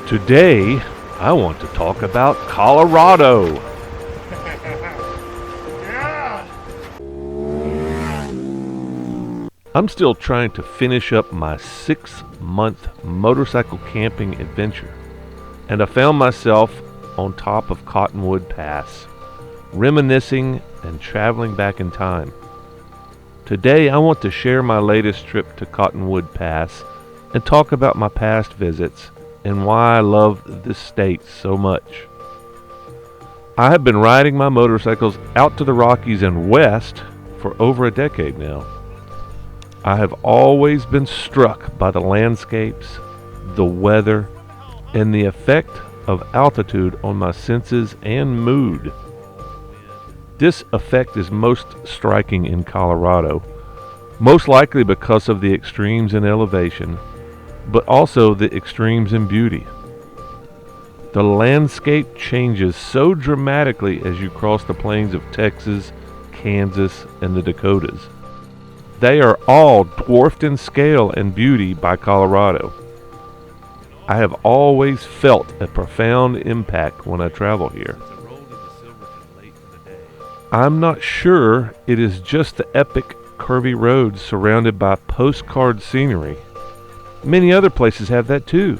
Today, I want to talk about Colorado. Yeah. I'm still trying to finish up my 6-month motorcycle camping adventure, and I found myself on top of Cottonwood Pass, reminiscing and traveling back in time. Today, I want to share my latest trip to Cottonwood Pass and talk about my past visits and why I love this state so much. I have been riding my motorcycles out to the Rockies and west for over a decade now. I have always been struck by the landscapes, the weather, and the effect of altitude on my senses and mood. This effect is most striking in Colorado, most likely because of the extremes in elevation, but also the extremes in beauty. The landscape changes so dramatically as you cross the plains of Texas, Kansas, and the Dakotas. They are all dwarfed in scale and beauty by Colorado. I have always felt a profound impact when I travel here. I'm not sure it is just the epic curvy roads surrounded by postcard scenery. Many other places have that too.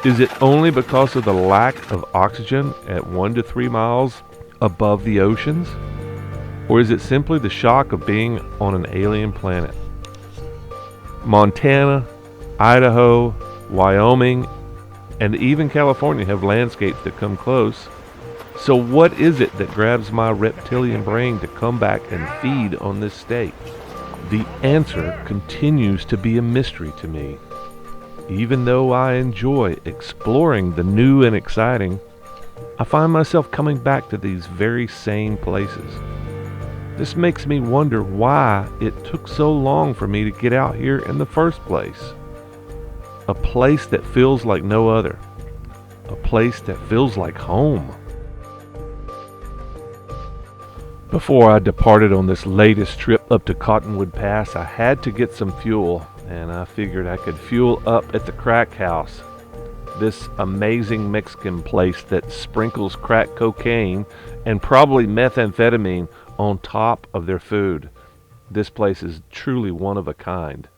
Is it only because of the lack of oxygen at 1 to 3 miles above the oceans? Or is it simply the shock of being on an alien planet? Montana, Idaho, Wyoming, and even California have landscapes that come close. So what is it that grabs my reptilian brain to come back and feed on this state? The answer continues to be a mystery to me. Even though I enjoy exploring the new and exciting, I find myself coming back to these very same places. This makes me wonder why it took so long for me to get out here in the first place. A place that feels like no other. A place that feels like home. Before I departed on this latest trip up to Cottonwood Pass, I had to get some fuel, and I figured I could fuel up at the Crack House, this amazing Mexican place that sprinkles crack cocaine and probably methamphetamine on top of their food. This place is truly one of a kind.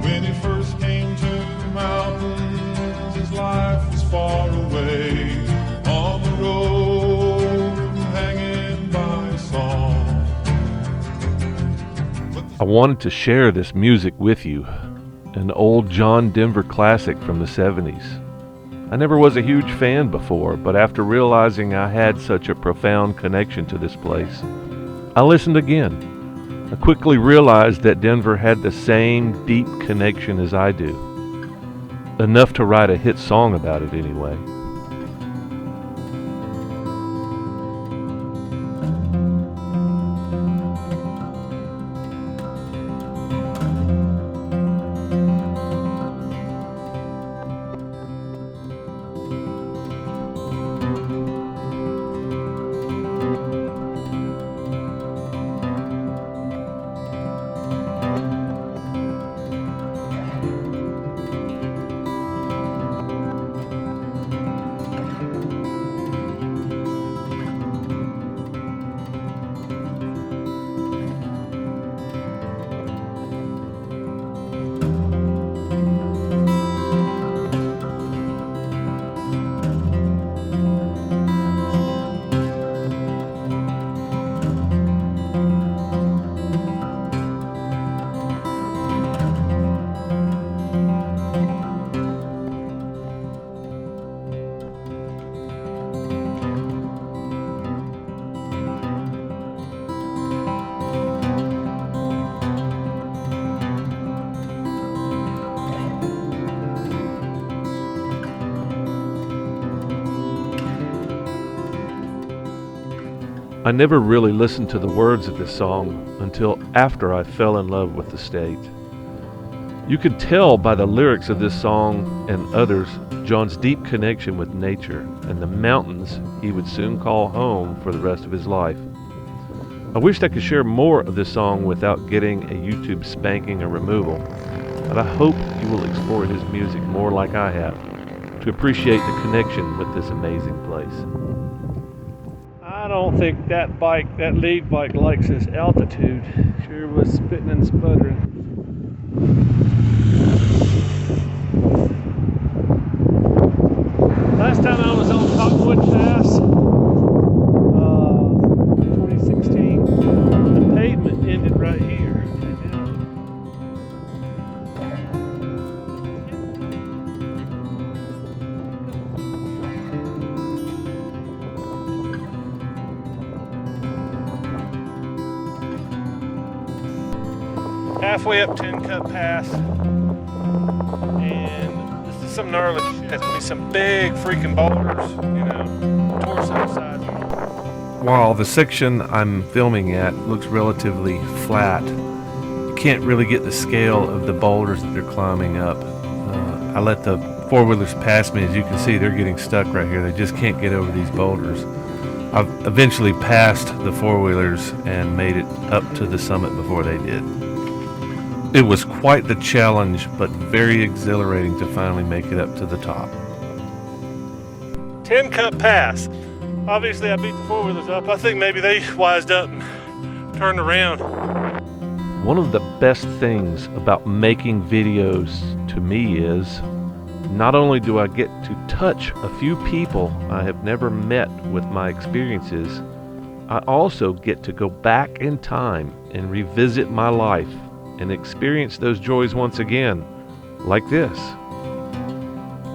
When he first came to the mountains, his life was far away. On the road, hanging by a song. I wanted to share this music with you, an old John Denver classic from the 70s. I never was a huge fan before, but after realizing I had such a profound connection to this place, I listened again. I quickly realized that Denver had the same deep connection as I do. Enough to write a hit song about it anyway. I never really listened to the words of this song until after I fell in love with the state. You could tell by the lyrics of this song and others John's deep connection with nature and the mountains he would soon call home for the rest of his life. I wished I could share more of this song without getting a YouTube spanking or removal, but I hope you will explore his music more like I have to appreciate the connection with this amazing place. I don't think that lead bike likes this altitude. Sure was spitting and sputtering. Last time I was on Cottonwood Pass, 2016, the pavement ended right here. Halfway up Tin Cup Pass, and this is some gnarly shit. It's gonna be some big freaking boulders, you know, torso size. While the section I'm filming at looks relatively flat, you can't really get the scale of the boulders that they're climbing up. I let the four-wheelers pass me. As you can see, they're getting stuck right here. They just can't get over these boulders. I've eventually passed the four-wheelers and made it up to the summit before they did. It was quite the challenge, but very exhilarating to finally make it up to the top. Tin Cup Pass. Obviously, I beat the four-wheelers up. I think maybe they wised up and turned around. One of the best things about making videos to me is not only do I get to touch a few people I have never met with my experiences, I also get to go back in time and revisit my life and experience those joys once again, like this.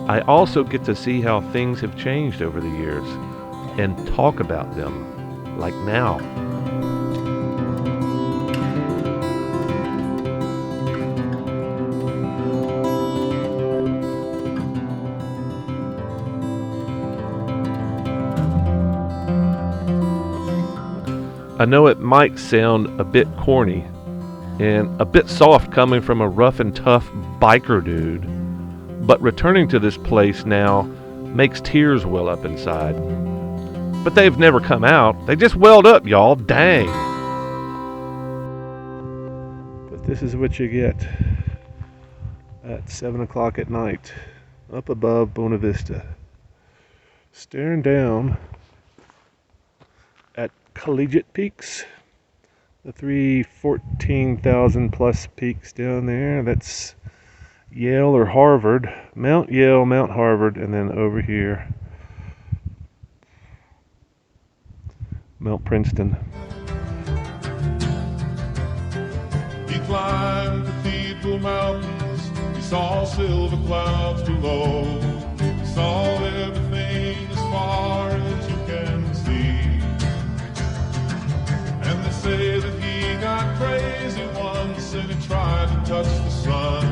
I also get to see how things have changed over the years and talk about them, like now. I know it might sound a bit corny and a bit soft coming from a rough and tough biker dude, but returning to this place now makes tears well up inside. But they've never come out. They just welled up, y'all. Dang. But this is what you get at 7 o'clock at night, up above Buena Vista, staring down at Collegiate Peaks. The three 14,000 plus peaks down there. That's Yale or Harvard. Mount Yale, Mount Harvard, and then over here, Mount Princeton. He climbed Cathedral Mountains. He saw silver clouds below. He saw everything as far as you can see. And they say that he got crazy once and he tried to touch the sun.